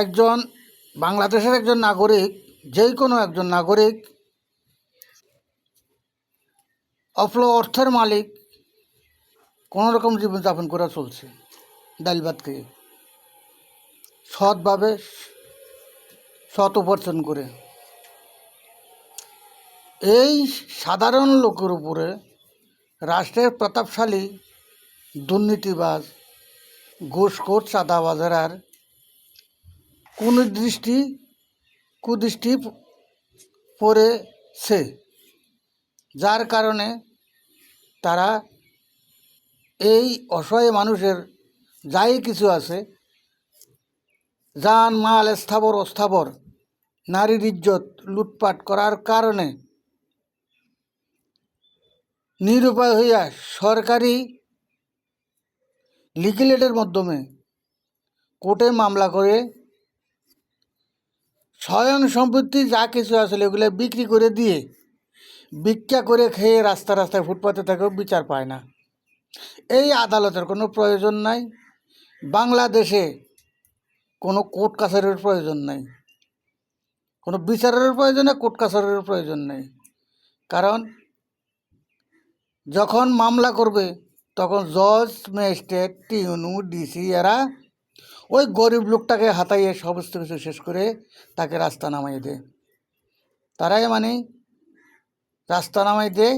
একজন বাংলাদেশের একজন নাগরিক, যে কোনো একজন নাগরিক অর্থের মালিক কোনো রকম জীবনযাপন করে চলছে ডাল ভাত খেয়ে, সৎভাবে সৎ উপার্জন করে। এই সাধারণ লোকের উপরে রাষ্ট্রের প্রতাপশালী দুর্নীতিবাজ ঘুষখোর চাঁদাবাজের কুদৃষ্টি পড়েছে, যার কারণে তারা এই অসহায় মানুষের যাই কিছু আছে, জান মাল স্থাবর অস্থাবর নারীর ইজ্জত লুটপাট করার কারণে নিরুপায় হইয়া সরকারি লিগেলেটের মাধ্যমে কোর্টে মামলা করে স্বয়ং সম্পত্তি যা কিছু আসলে ওগুলো বিক্রি করে দিয়ে ভিক্ষা করে খেয়ে রাস্তায় ফুটপাতে থেকেও বিচার পায় না। এই আদালতের কোনো প্রয়োজন নাই, বাংলাদেশে কোনো কোর্ট কাছারির প্রয়োজন নাই, কোনো বিচারের প্রয়োজন নেই, কোর্ট কাছারির প্রয়োজন নেই। কারণ যখন মামলা করবে তখন জজ, ম্যাজিস্ট্রেট, টিউনু, ডিসি এরা ওই গরিব লোকটাকে হাতাইয়ে সমস্ত কিছু শেষ করে তাকে রাস্তা নামাই দেয়। তারাই মানে রাস্তা নামাই দেয়